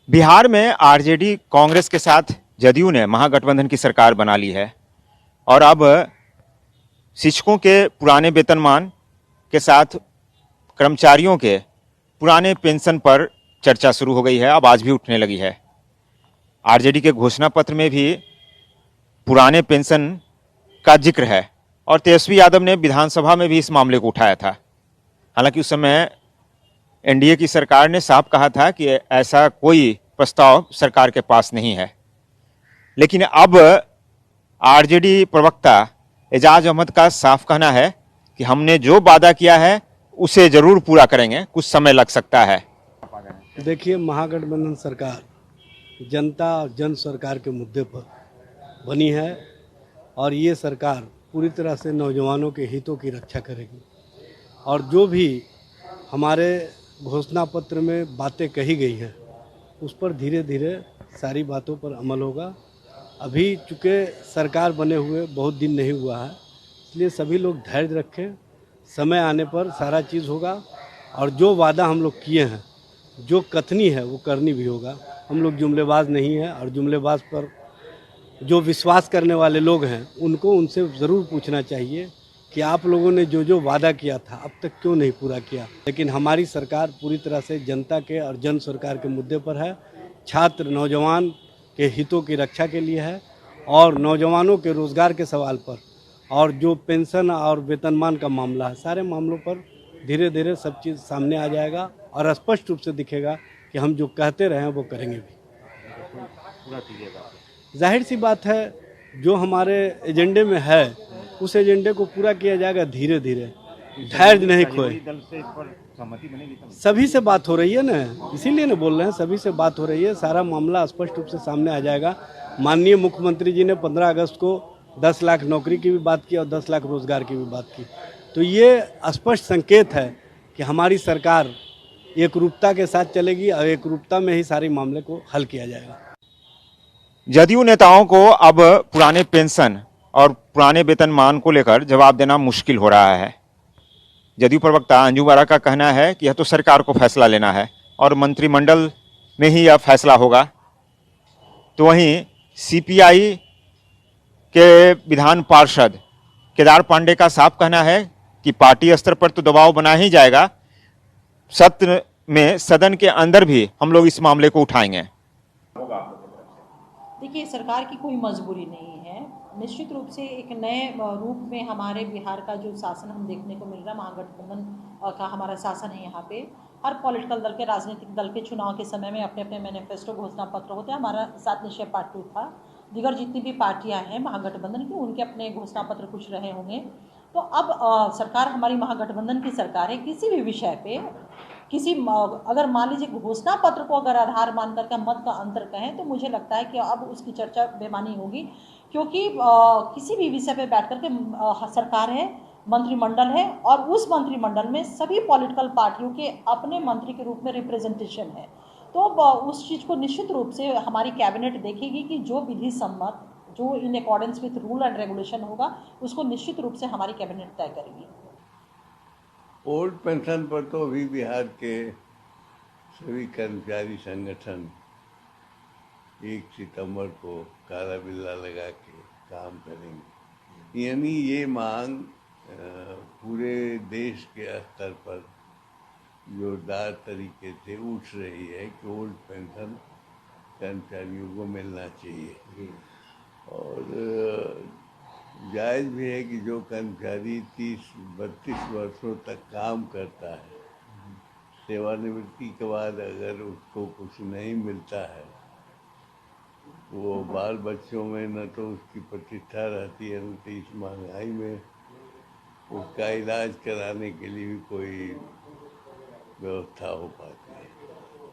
बिहार में आरजेडी कांग्रेस के साथ जदयू ने महागठबंधन की सरकार बना ली है और अब शिक्षकों के पुराने वेतनमान के साथ कर्मचारियों के पुराने पेंशन पर चर्चा शुरू हो गई है। अब आज भी उठने लगी है। आरजेडी के घोषणा पत्र में भी पुराने पेंशन का जिक्र है और तेजस्वी यादव ने विधानसभा में भी इस मामले को उठाया था। हालांकि उस समय एनडीए की सरकार ने साफ कहा था कि ऐसा कोई प्रस्ताव सरकार के पास नहीं है, लेकिन अब आरजेडी प्रवक्ता एजाज अहमद का साफ कहना है कि हमने जो वादा किया है उसे जरूर पूरा करेंगे, कुछ समय लग सकता है। देखिए, महागठबंधन सरकार जनता और जन सरकार के मुद्दे पर बनी है और ये सरकार पूरी तरह से नौजवानों के हितों की रक्षा करेगी और जो भी हमारे घोषणा पत्र में बातें कही गई हैं उस पर धीरे धीरे सारी बातों पर अमल होगा। अभी चूँकि सरकार बने हुए बहुत दिन नहीं हुआ है, इसलिए सभी लोग धैर्य रखें, समय आने पर सारा चीज़ होगा और जो वादा हम लोग किए हैं, जो कथनी है वो करनी भी होगा। हम लोग जुमलेबाज नहीं हैं और जुमलेबाज पर जो विश्वास करने वाले लोग हैं उनको उनसे ज़रूर पूछना चाहिए कि आप लोगों ने जो जो वादा किया था अब तक क्यों नहीं पूरा किया। लेकिन हमारी सरकार पूरी तरह से जनता के और जन सरकार के मुद्दे पर है, छात्र नौजवान के हितों की रक्षा के लिए है और नौजवानों के रोज़गार के सवाल पर और जो पेंशन और वेतनमान का मामला है, सारे मामलों पर धीरे धीरे सब चीज़ सामने आ जाएगा और स्पष्ट रूप से दिखेगा कि हम जो कहते रहे हैं वो करेंगे भी। जाहिर सी बात है, जो हमारे एजेंडे में है उस एजेंडे को पूरा किया जाएगा धीरे धीरे, धैर्य नहीं खोए। सभी से बात हो रही है ना, इसीलिए ना बोल रहे हैं, सभी से बात हो रही है, सारा मामला स्पष्ट रूप से सामने आ जाएगा। माननीय मुख्यमंत्री जी ने 15 अगस्त को 10 लाख नौकरी की भी बात की और 10 लाख रोजगार की भी बात की, तो ये स्पष्ट संकेत है कि हमारी सरकार एकरूपता के साथ चलेगी और एकरूपता में ही सारे मामले को हल किया जाएगा। जदयू नेताओं को अब पुराने पेंशन और पुराने वेतनमान को लेकर जवाब देना मुश्किल हो रहा है। जदयू प्रवक्ता अंजू बारा का कहना है कि यह तो सरकार को फैसला लेना है और मंत्रिमंडल में ही यह फैसला होगा। तो वहीं सीपीआई के विधान पार्षद केदार पांडे का साफ कहना है कि पार्टी स्तर पर तो दबाव बना ही जाएगा, सत्र में सदन के अंदर भी हम लोग इस मामले को उठाएंगे। देखिए, सरकार की कोई मजबूरी नहीं है। निश्चित रूप से एक नए रूप में हमारे बिहार का जो शासन हम देखने को मिल रहा है, महागठबंधन का हमारा शासन है। यहाँ पे हर पॉलिटिकल दल के, राजनीतिक दल के चुनाव के समय में अपने अपने मैनिफेस्टो घोषणा पत्र होते हैं। हमारा 7 निश्चय पार्ट 2 था। दीगर जितनी भी पार्टियां हैं महागठबंधन की, उनके अपने घोषणा पत्र कुछ रहे होंगे। तो अब सरकार हमारी महागठबंधन की सरकार है। किसी भी विषय पे अगर मान लीजिए घोषणा पत्र को अगर आधार मान करके मत का अंतर कहें, तो मुझे लगता है कि अब उसकी चर्चा बेमानी होगी, क्योंकि किसी भी विषय पे बैठ करके सरकार है, मंत्रिमंडल है और उस मंत्रिमंडल में सभी पॉलिटिकल पार्टियों के अपने मंत्री के रूप में रिप्रेजेंटेशन है। तो उस चीज़ को निश्चित रूप से हमारी कैबिनेट देखेगी कि जो विधि सम्मत, जो in accordance with rule and regulation होगा, उसको निश्चित रूप से हमारी कैबिनेट तय करेगी। ओल्ड पेंशन पर तो अभी बिहार के सभी कर्मचारी संगठन 1 सितंबर को काला बिल्ला लगा के काम करेंगे। यानी ये मांग पूरे देश के स्तर पर जोरदार तरीके से उठ रही है कि ओल्ड पेंशन कर्मचारियों को मिलना चाहिए। और जायज़ भी है कि जो कर्मचारी 30-32 वर्षों तक काम करता है, सेवानिवृत्ति के बाद अगर उसको कुछ नहीं मिलता है, वो बाल बच्चों में न तो उसकी प्रतिष्ठा रहती है, न तो इस महंगाई में उसका इलाज कराने के लिए भी कोई व्यवस्था हो पाती है।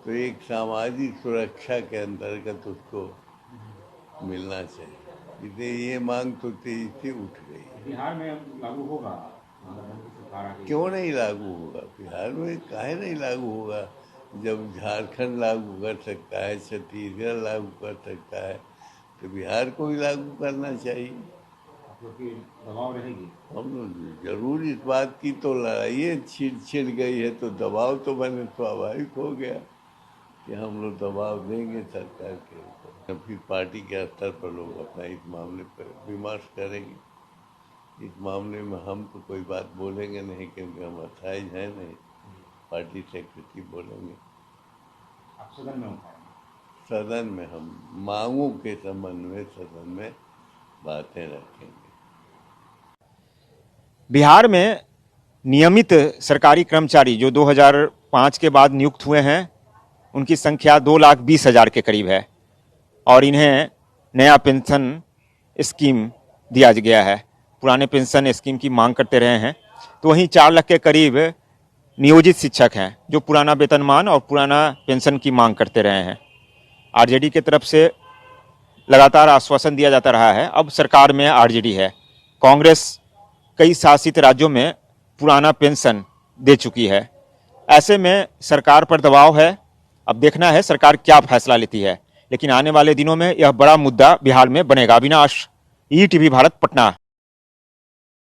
तो एक सामाजिक सुरक्षा के अंतर्गत उसको मिलना चाहिए। इसलिए ये मांग तो तेजी से उठ गई। बिहार में लागू होगा? क्यों नहीं लागू होगा? बिहार में काहे नहीं लागू होगा? जब झारखंड लागू कर सकता है, छत्तीसगढ़ लागू कर सकता है, तो बिहार को भी लागू करना चाहिए। दबाव रहेगी। हम जरूर इस बात की तो लड़ाई छिड़ गई है, तो दबाव तो मैंने स्वाभाविक हो गया कि हम लोग दबाव देंगे सरकार के ऊपर, फिर पार्टी के स्तर पर लोग अपना इस मामले पर विमर्श करेंगे। इस मामले में हम तो कोई बात बोलेंगे नहीं, क्योंकि हम अथाइज हैं नहीं। पार्टी सेक्रेटरी बोलेंगे, आप सदन में उठाएंगे। सदन में हम मांगों के संबंध में सदन में बातें रखेंगे। बिहार में नियमित सरकारी कर्मचारी जो 2005 के बाद नियुक्त हुए हैं, उनकी संख्या 2,20,000 के करीब है और इन्हें नया पेंशन स्कीम दिया गया है। पुराने पेंशन स्कीम की मांग करते रहे हैं। तो वहीं 4 लाख के करीब नियोजित शिक्षक हैं जो पुराना वेतनमान और पुराना पेंशन की मांग करते रहे हैं। आरजेडी की तरफ से लगातार आश्वासन दिया जाता रहा है, अब सरकार में आरजेडी है। कांग्रेस कई शासित राज्यों में पुराना पेंशन दे चुकी है। ऐसे में सरकार पर दबाव है। अब देखना है सरकार क्या फैसला लेती है, लेकिन आने वाले दिनों में यह बड़ा मुद्दा बिहार में बनेगा। अविनाश, ईटीवी भारत, पटना।